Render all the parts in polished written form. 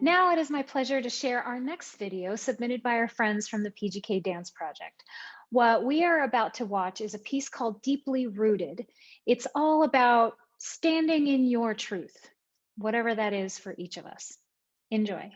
Now it is my pleasure to share our next video submitted by our friends from the PGK Dance Project. What we are about to watch is a piece called Deeply Rooted. It's all about standing in your truth, whatever that is for each of us. Enjoy.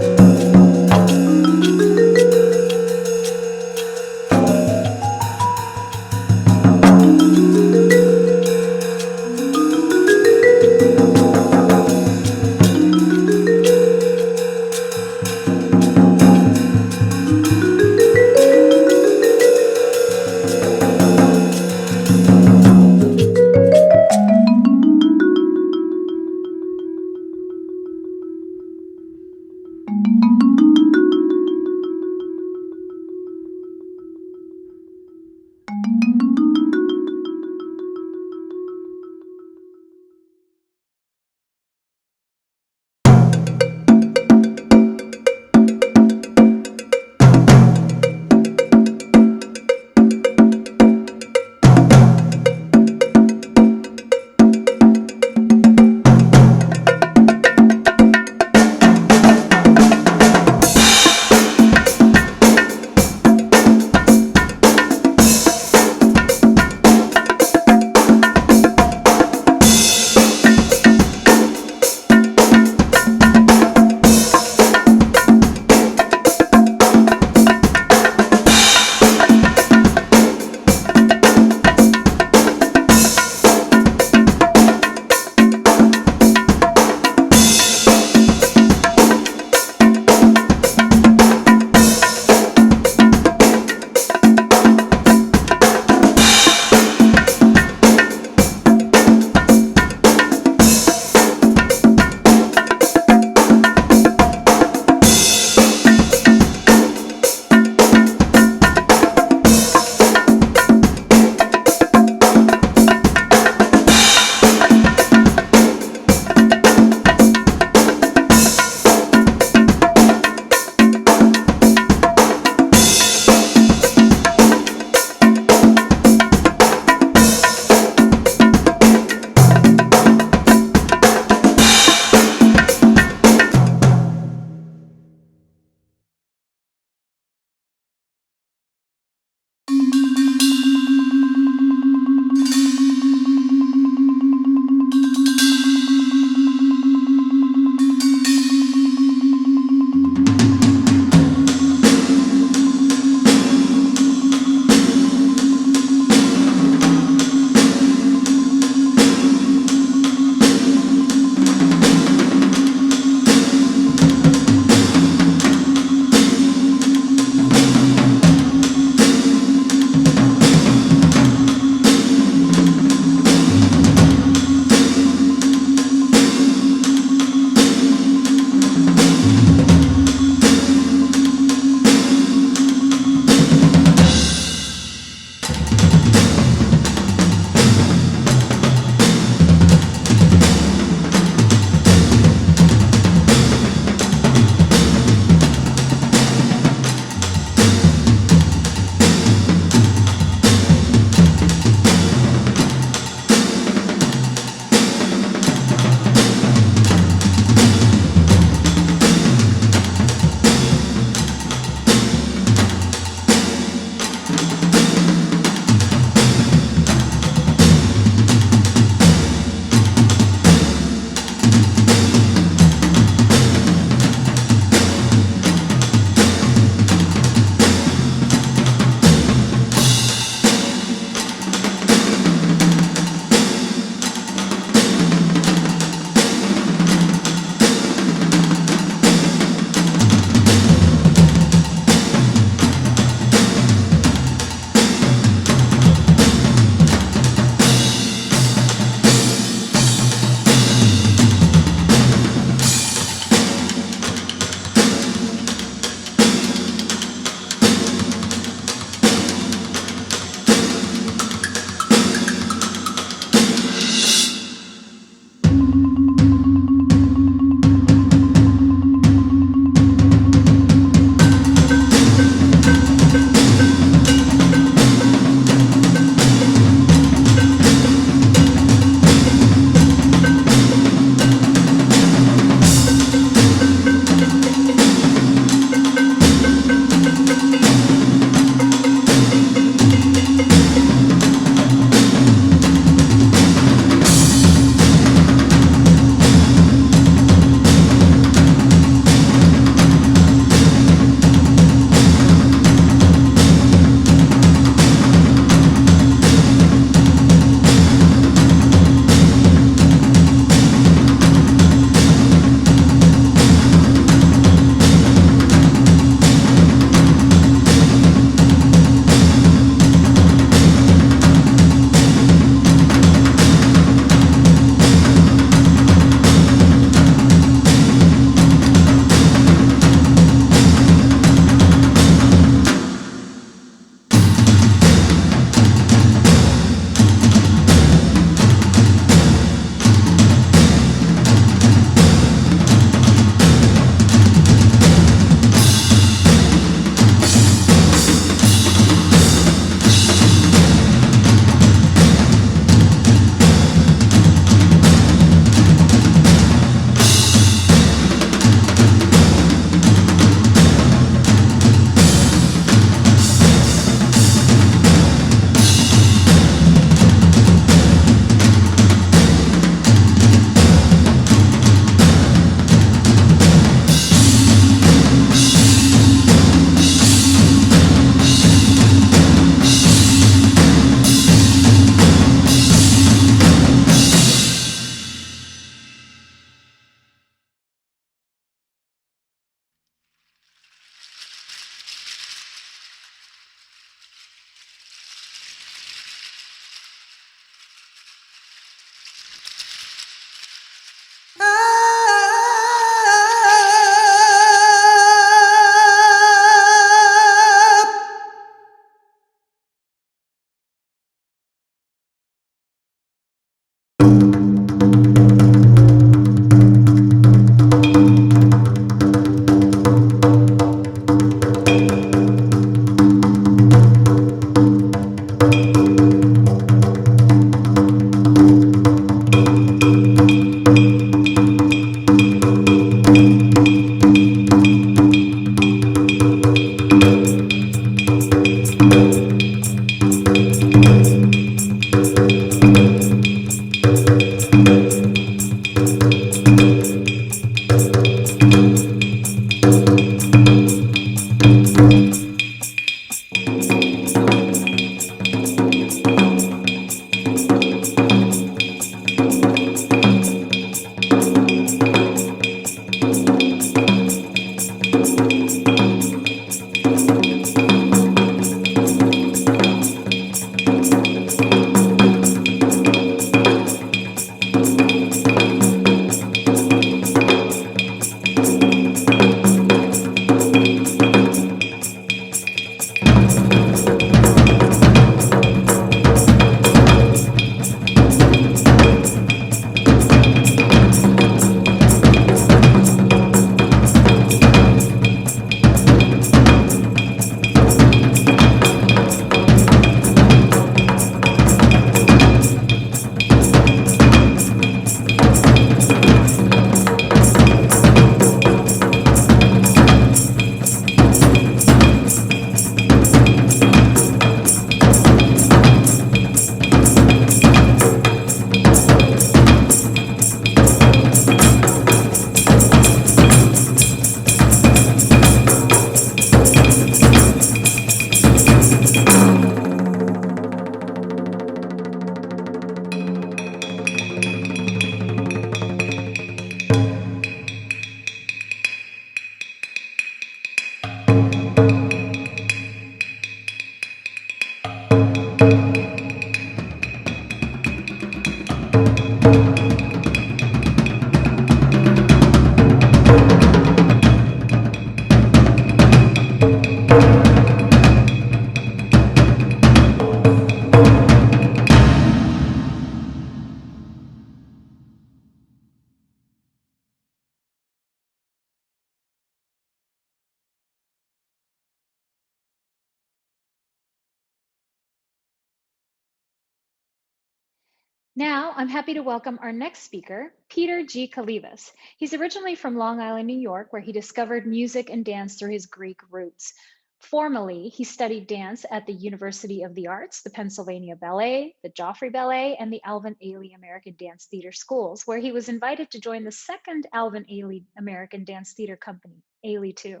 Now, I'm happy to welcome our next speaker, Peter G. Kalivas. He's originally from Long Island, New York, where he discovered music and dance through his Greek roots. Formerly, he studied dance at the University of the Arts, the Pennsylvania Ballet, the Joffrey Ballet, and the Alvin Ailey American Dance Theater Schools, where he was invited to join the second Alvin Ailey American Dance Theater Company, Ailey 2.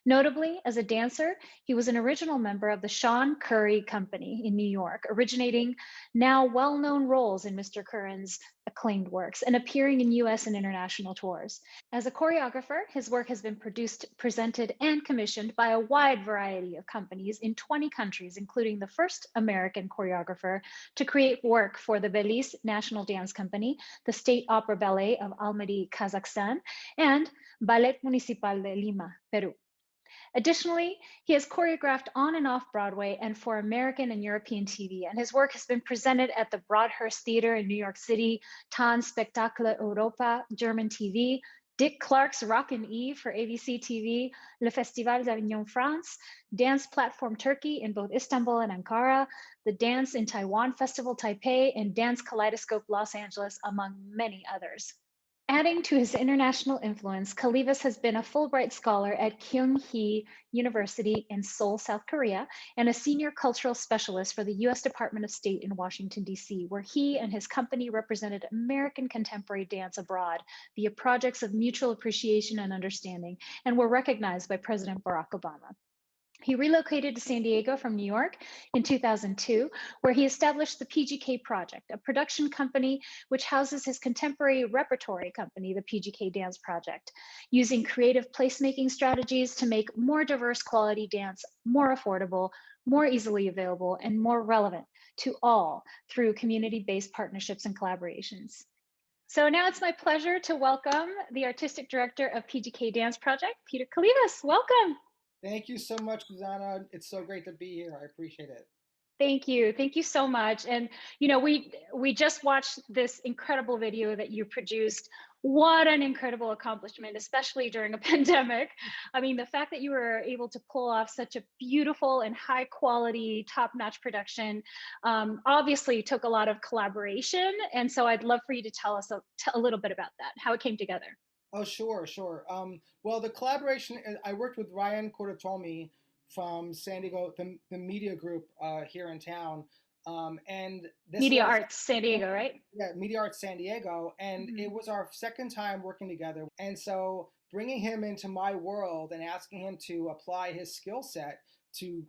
Notably, as a dancer, he was an original member of the Sean Curry Company in New York, originating now well known roles in Mr. Curran's acclaimed works and appearing in US and international tours. As a choreographer, his work has been produced, presented, and commissioned by a wide variety of companies in 20 countries, including the first American choreographer to create work for the Belize National Dance Company, the State Opera Ballet of Almaty, Kazakhstan, and Ballet Municipal de Lima, Peru. Additionally, he has choreographed on and off Broadway and for American and European TV, and his work has been presented at the Broadhurst Theater in New York City, Tan Spectacle Europa, German TV, Dick Clark's Rockin' Eve for ABC TV, Le Festival d'Avignon, France, Dance Platform Turkey in both Istanbul and Ankara, the Dance in Taiwan Festival Taipei, and Dance Kaleidoscope Los Angeles, among many others. Adding to his international influence, Kalivas has been a Fulbright scholar at Kyung-hee University in Seoul, South Korea, and a senior cultural specialist for the US Department of State in Washington, D.C., where he and his company represented American contemporary dance abroad via projects of mutual appreciation and understanding, and were recognized by President Barack Obama. He relocated to San Diego from New York in 2002, where he established the PGK Project, a production company which houses his contemporary repertory company, the PGK Dance Project, using creative placemaking strategies to make more diverse quality dance more affordable, more easily available, and more relevant to all through community-based partnerships and collaborations. So now it's my pleasure to welcome the artistic director of PGK Dance Project, Peter Kalivas. Welcome. Thank you so much, Susanna. It's so great to be here. I appreciate it. Thank you. Thank you so much. And we just watched this incredible video that you produced. What an incredible accomplishment, especially during a pandemic. I mean, the fact that you were able to pull off such a beautiful and high quality, top-notch production obviously took a lot of collaboration. And so I'd love for you to tell us a little bit about that, how it came together. Oh, sure, sure. Well, the collaboration, I worked with Ryan Cortatomi from San Diego, the media group here in town. And this Media was, Arts San Diego, right? yeah, Media Arts San Diego. And Mm-hmm. it was our second time working together. And so bringing him into my world and asking him to apply his skill set to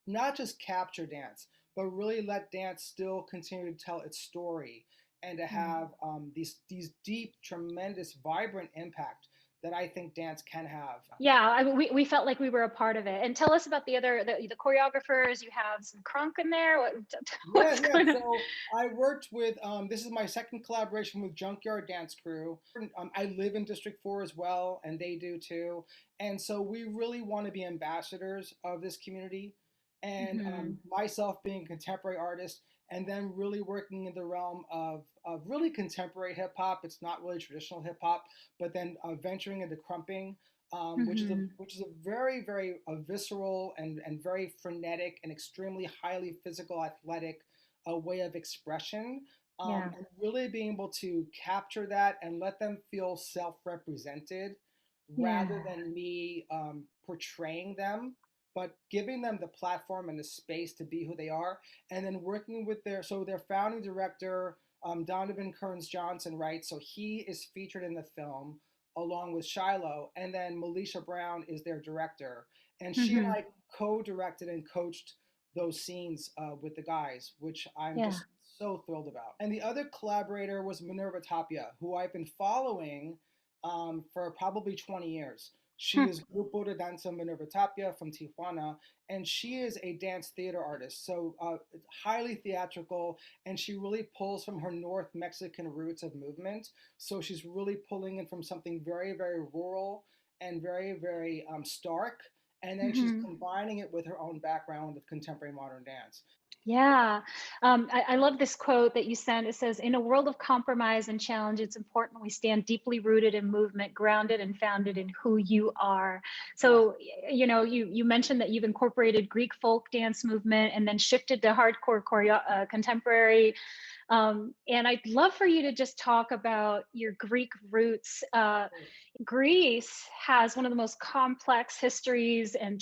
not just capture dance, but really let dance still continue to tell its story and to have these deep, tremendous, vibrant impact that I think dance can have. Yeah, I mean, we felt like we were a part of it. And tell us about the choreographers. You have some crunk in there. Yeah, What's yeah. going on? So I worked with, this is my second collaboration with Junkyard Dance Crew. I live in District 4 as well, and they do too. And so we really want to be ambassadors of this community. And Hmm. myself being a contemporary artist, and then really working in the realm of really contemporary hip hop. It's not really traditional hip hop, but then venturing into crumping. Hmm. Which is a very very visceral and very frenetic and extremely highly physical athletic way of expression, Yeah, and really being able to capture that and let them feel self-represented rather yeah. than me portraying them, but giving them the platform and the space to be who they are, and then working with their founding director, Donovan Kearns Johnson, right? So he is featured in the film along with Shiloh, and then Melisha Brown is their director, and she and Hmm. I co-directed and coached those scenes with the guys, which I'm Yeah. just so thrilled about. And the other collaborator was Minerva Tapia, who I've been following for probably 20 years. She Hmm. is Grupo de Danza Minerva Tapia from Tijuana, and she is a dance theater artist, so highly theatrical, and she really pulls from her North Mexican roots of movement. So she's really pulling in from something very, very rural and very, very stark, and then she's Hmm. combining it with her own background of contemporary modern dance. Yeah. I love this quote that you sent. It says, "In a world of compromise and challenge, it's important we stand deeply rooted in movement, grounded and founded in who you are." Yeah. So, you mentioned that you've incorporated Greek folk dance movement and then shifted to hardcore contemporary. And I'd love for you to just talk about your Greek roots. Greece has one of the most complex histories and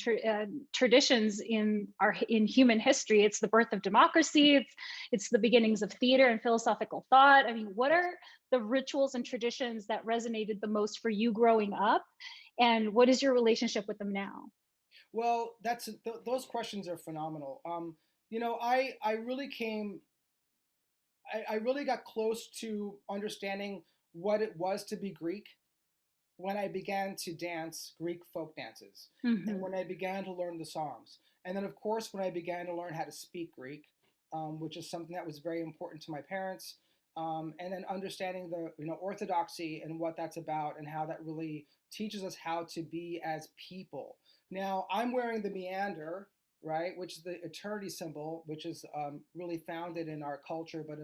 traditions in human history. It's the birth of democracy. It's the beginnings of theater and philosophical thought. I mean, what Yes. are the rituals and traditions that resonated the most for you growing up, and what is your relationship with them now? Well, those questions are phenomenal. I really I really got close to understanding what it was to be Greek when I began to dance Greek folk dances, and Hmm. when I began to learn the songs. And then, of course, when I began to learn how to speak Greek, which is something that was very important to my parents, and then understanding the orthodoxy and what that's about and how that really teaches us how to be as people. Now, I'm wearing the meander, right, which is the eternity symbol, which is really founded in our culture, but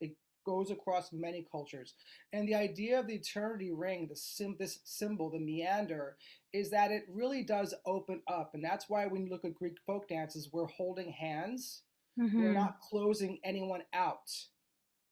it goes across many cultures. And the idea of the eternity ring, this symbol, the meander, is that it really does open up. And that's why when you look at Greek folk dances, we're holding hands. We're Hmm. not closing anyone out.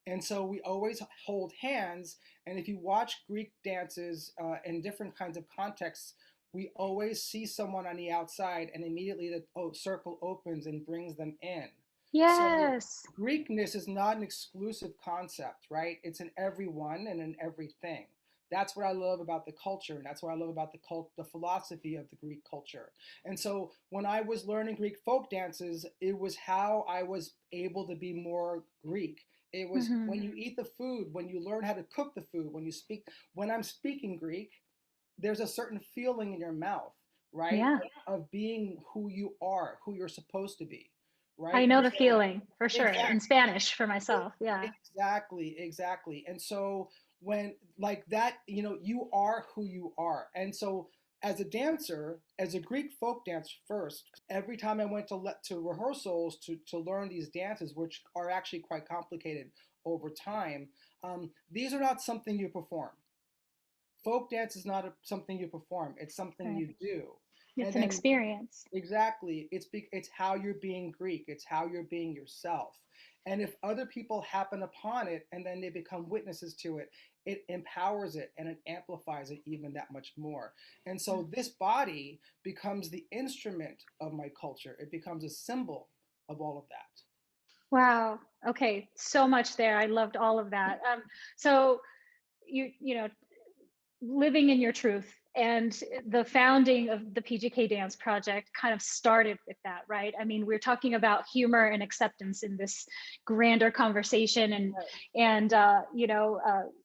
And so we always hold hands. And if you watch Greek dances in different kinds of contexts, we always see someone on the outside, and immediately the circle opens and brings them in. So Yes. Greekness is not an exclusive concept, right? It's in everyone and in everything. That's what I love about the culture, and that's what I love about the philosophy of the Greek culture. And so when I was learning Greek folk dances, it was how I was able to be more Greek. It was Hmm. when you eat the food, when you learn how to cook the food, when I'm speaking Greek, there's a certain feeling in your mouth, right? Yeah. Of being who you are, who you're supposed to be, I right? know And the so, feeling for sure exactly, in Spanish for myself. Yeah. exactly, exactly. And so when like that, you are who you are. And so as a dancer, as a Greek folk dancer first, every time I went to rehearsals to learn these dances, which are actually quite complicated over time, these are not something you perform. Folk dance is not something you perform; it's something Right. you do. It's And an then experience. exactly, it's how you're being Greek. It's how you're being yourself. And if other people happen upon it and then they become witnesses to it, it empowers it and it amplifies it even that much more. And so this body becomes the instrument of my culture. It becomes a symbol of all of that. Wow. Okay. So much there. I loved all of that. So you know, living in your truth and the founding of the PGK Dance Project kind of started with that, right? I mean, we're talking about humor and acceptance in this grander conversation, and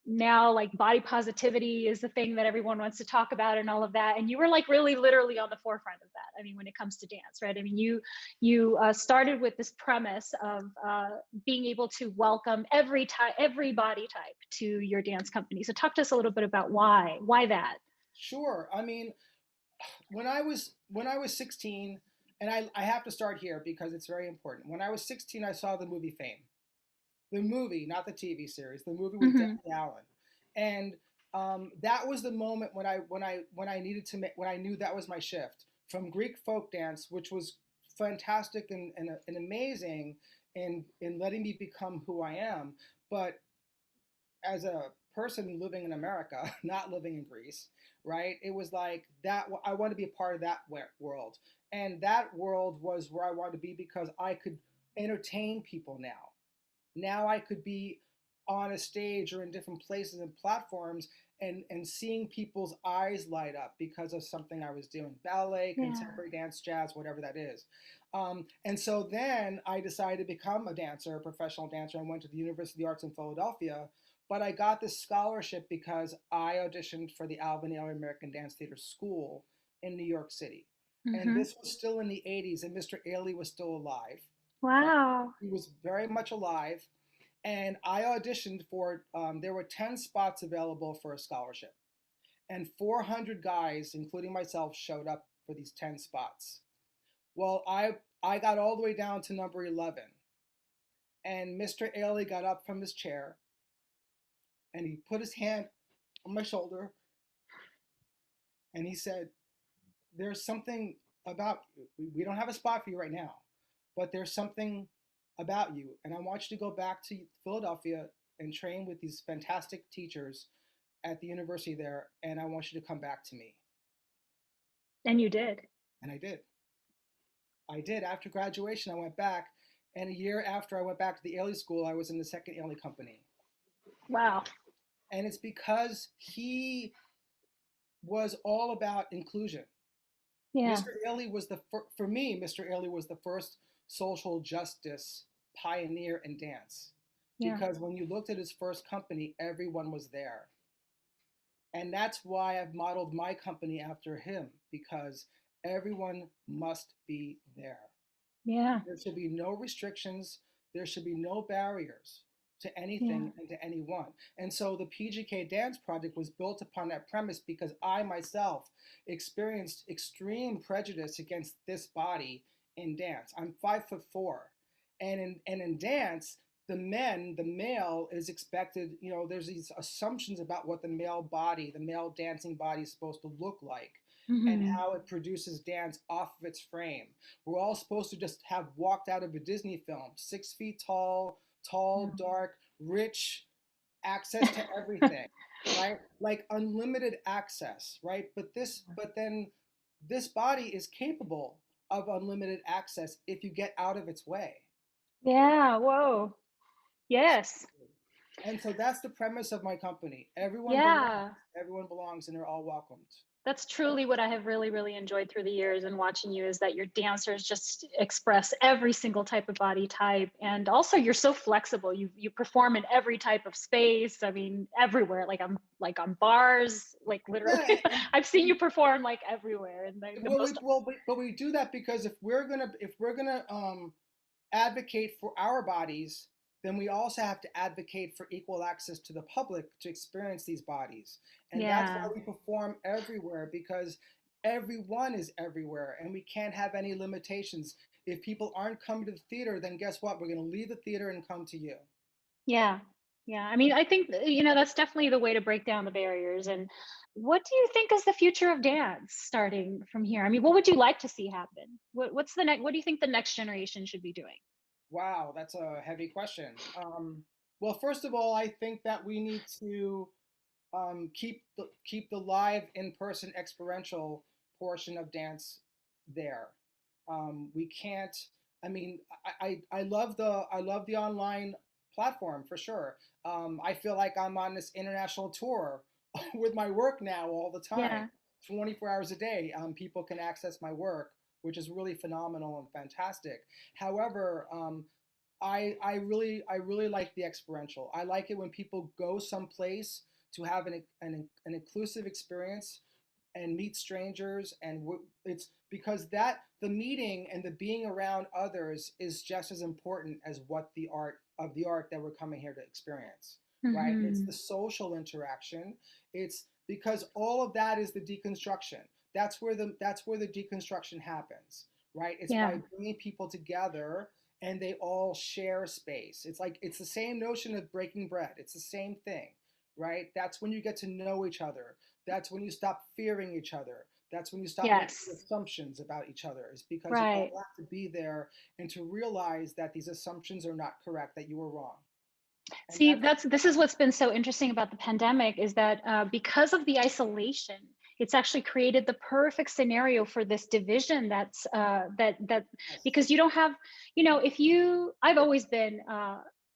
now like body positivity is the thing that everyone wants to talk about and all of that. And you were like really literally on the forefront of that. I mean, when it comes to dance, right? I mean, you started with this premise of being able to welcome every body type to your dance company. So talk to us a little bit about why that. Sure. I mean, when I was 16, and I have to start here because it's very important. When I was 16, I saw the movie Fame. The movie, not the TV series, the movie with Mm-hmm. Debbie Allen, and that was the moment when I needed to make when I knew that was my shift from Greek folk dance, which was fantastic and amazing in letting me become who I am, but as a person living in America, not living in Greece, right? It was like that. I want to be a part of that world, and that world was where I wanted to be because I could entertain people now. Now I could be on a stage or in different places and platforms and seeing people's eyes light up because of something I was doing, ballet, Yeah. contemporary dance, jazz, whatever that is. And so then I decided to become a dancer, a professional dancer. I went to the University of the Arts in Philadelphia, but I got this scholarship because I auditioned for the Alvin Ailey American Dance Theater School in New York City. And Mm-hmm. this was still in the 80s, and Mr. Ailey was still alive. Uh, Wow. he was very much alive, and I auditioned for. There were 10 spots available for a scholarship, and 400 guys, including myself, showed up for these 10 spots. Well, I got all the way down to number 11, and Mr. Ailey got up from his chair and he put his hand on my shoulder and he said, "There's something about you. We don't have a spot for you right now, but there's something about you, and I want you to go back to Philadelphia and train with these fantastic teachers at the university there, and I want you to come back to me." And you did. And I did. I did. After graduation, I went back, and a year after I went back to the Ailey School, I was in the second Ailey company. Wow. And it's because he was all about inclusion. Yeah. Mr. Ailey was for me, Mr. Ailey was the first social justice pioneer in dance. Yeah. Because when you looked at his first company, everyone was there. And that's why I've modeled my company after him, because everyone must be there. Yeah. There should be no restrictions. There should be no barriers to Yeah. anything and to anyone. And so the PGK Dance Project was built upon that premise because I myself experienced extreme prejudice against this body in dance. I'm 5'4", and in dance, the male is expected. There's these assumptions about what the male body, the male dancing body, is supposed to look like, and Mm-hmm. how it produces dance off of its frame. We're all supposed to just have walked out of a Disney film, 6 feet tall, tall, dark, rich, access to everything, right? Like unlimited access, right? But then this body is capable of unlimited access if you get out of its way. Yeah. Whoa. Yes. And so that's the premise of my company. Yeah. Everyone belongs, and they're all welcomed. That's truly what I have really, really enjoyed through the years and watching you is that your dancers just express every single type of body type. And also you're so flexible. You perform in every type of space. I mean, everywhere, like on bars, like literally. Yeah, and I've seen you perform like everywhere in the well, most. but we do that because if we're gonna advocate for our bodies, then we also have to advocate for equal access to the public to experience these bodies. And that's why Yeah. we perform everywhere, because everyone is everywhere and we can't have any limitations. If people aren't coming to the theater, then guess what? We're going to leave the theater and come to you. Yeah. Yeah. I mean, I think, that's definitely the way to break down the barriers. And what do you think is the future of dance starting from here? I mean, what would you like to see happen? What's the next, what do you think the next generation should be doing? Wow, that's a heavy question. Well, first of all, I think that we need to keep the live in person experiential portion of dance there. We can't. I mean, I love the online platform for sure. I feel like I'm on this international tour with my work now all the time. Yeah. 24 hours a day, people can access my work, which is really phenomenal and fantastic. However, I really like the experiential. I like it when people go someplace to have an inclusive experience and meet strangers, and it's because that the meeting and the being around others is just as important as what the art that we're coming here to experience, right? It's Hmm. the social interaction. It's because all of that is the deconstruction. That's where the deconstruction happens, right? It's Yeah. by bringing people together and they all share space. It's like it's the same notion of breaking bread. It's the same thing, right? That's when you get to know each other. That's when you stop fearing each other. That's when you stop making Yes. assumptions about each other, is because you all Right. have to be there and to realize that these assumptions are not correct, that you were wrong. And See, that's that's this is what's been so interesting about the pandemic is that because of the isolation, it's actually created the perfect scenario for this division. That yes, because you don't have, if you, I've always been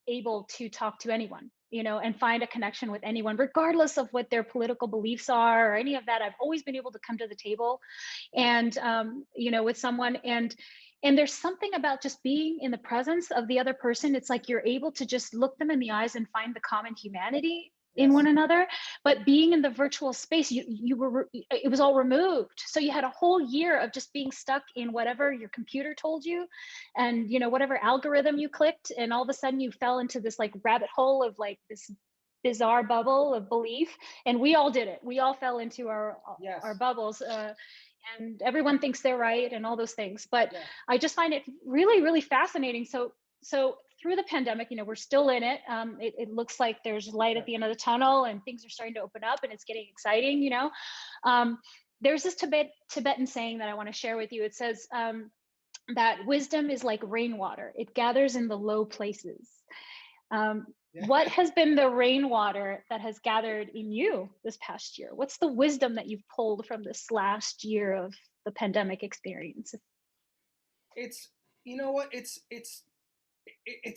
able to talk to anyone, and find a connection with anyone, regardless of what their political beliefs are or any of that. I've always been able to come to the table yes, and with someone, and there's something about just being in the presence of the other person. It's like you're able to just look them in the eyes and find the common humanity in yes, one another. But being in the virtual space, it was all removed, so you had a whole year of just being stuck in whatever your computer told you, and whatever algorithm you clicked, and all of a sudden you fell into this like rabbit hole of like this bizarre bubble of belief. And we all did it. We all fell into our yes, bubbles, and everyone thinks they're right and all those things. But yes, I just find it really, really fascinating. So through the pandemic, we're still in it. It looks like there's light at yes. the end of the tunnel, and things are starting to open up, and it's getting exciting. Um, there's this Tibetan saying that I want to share with you. It says that wisdom is like rainwater; it gathers in the low places. Um, Yeah. what has been the rainwater that has gathered in you this past year? What's the wisdom that you've pulled from this last year of the pandemic experience? It's you know what? It's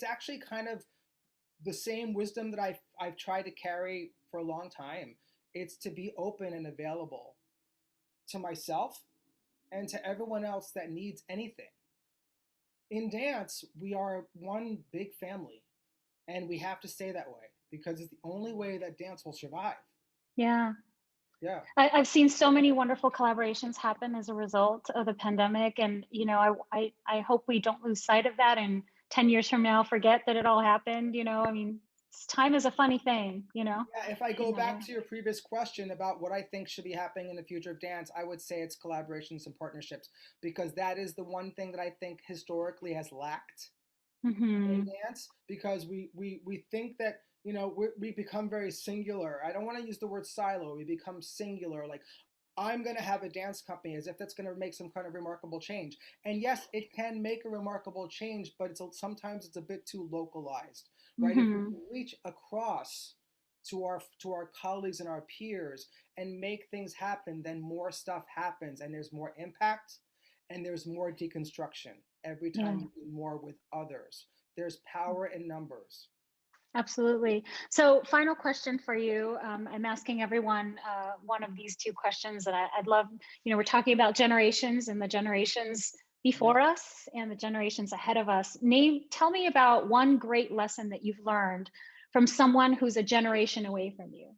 actually kind of the same wisdom that I've tried to carry for a long time. It's to be open and available to myself and to everyone else that needs anything. In dance, we are one big family, and we have to stay that way because it's the only way that dance will survive. Yeah. Yeah. I've seen so many wonderful collaborations happen as a result of the pandemic. And, I hope we don't lose sight of that. And 10 years from now, forget that it all happened. I mean, time is a funny thing, Yeah, if I you go back never. to your previous question about what I think should be happening in the future of dance, I would say it's collaborations and partnerships because that is the one thing that I think historically has lacked in Hmm. dance because we think that we become very singular. I don't want to use the word silo. We become singular, like I'm going to have a dance company as if that's going to make some kind of remarkable change. And yes, it can make a remarkable change, but sometimes it's a bit too localized, right? If we Hmm. can reach across to our colleagues and our peers and make things happen, then more stuff happens and there's more impact and there's more deconstruction every time Yeah. you do more with others. There's power in numbers. Absolutely. So, final question for you. I'm asking everyone one of these two questions that I'd love. We're talking about generations and the generations Yeah. before us and the generations ahead of us. Tell me about one great lesson that you've learned from someone who's a generation away from you.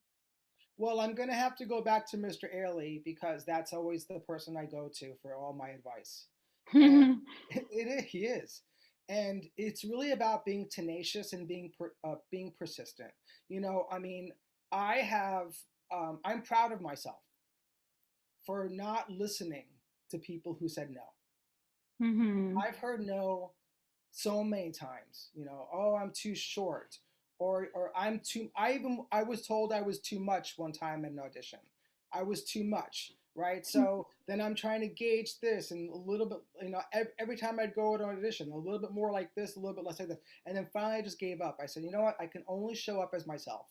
Well, I'm going to have to go back to Mr. Airley because that's always the person I go to for all my advice. And he is. And it's really about being tenacious and being persistent. I mean, I have I'm proud of myself for not listening to people who said no. Hmm. I've heard no so many times. Oh, I'm too short, or I'm too. I was told I was too much one time in an audition. I was too much, right? So then I'm trying to gauge this and a little bit. Every time I'd go to an audition, a little bit more like this, a little bit less like this, and then finally I just gave up. I said, you know what? I can only show up as myself.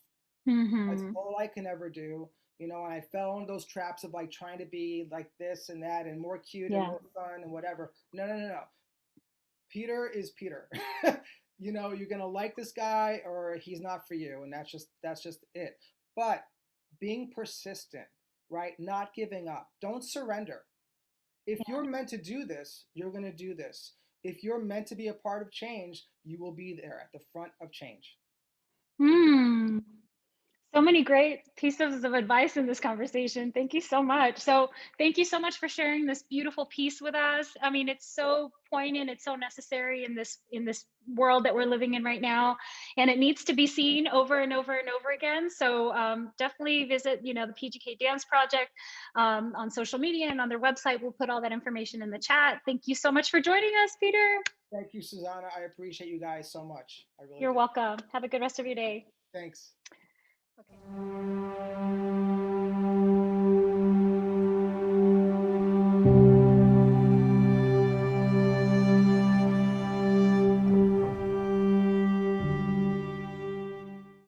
That's Hmm. all I can ever do. And I fell into those traps of like trying to be like this and that and more cute and Yeah. more fun and whatever. No, no, no, no. Peter is Peter. You're gonna like this guy or he's not for you, and that's just it. But being persistent, right? Not giving up. Don't surrender. If Yeah. you're meant to do this, you're going to do this. If you're meant to be a part of change, you will be there at the front of change. Hmm. So many great pieces of advice in this conversation. Thank you so much. So, thank you so much for sharing this beautiful piece with us. I mean, it's so poignant, it's so necessary in this world that we're living in right now, and it needs to be seen over and over and over again. So, definitely visit, the PGK Dance Project on social media and on their website. We'll put all that information in the chat. Thank you so much for joining us, Peter. Thank you, Susanna. I appreciate you guys so much. I really You're do. welcome. Have a good rest of your day. Thanks. Okay.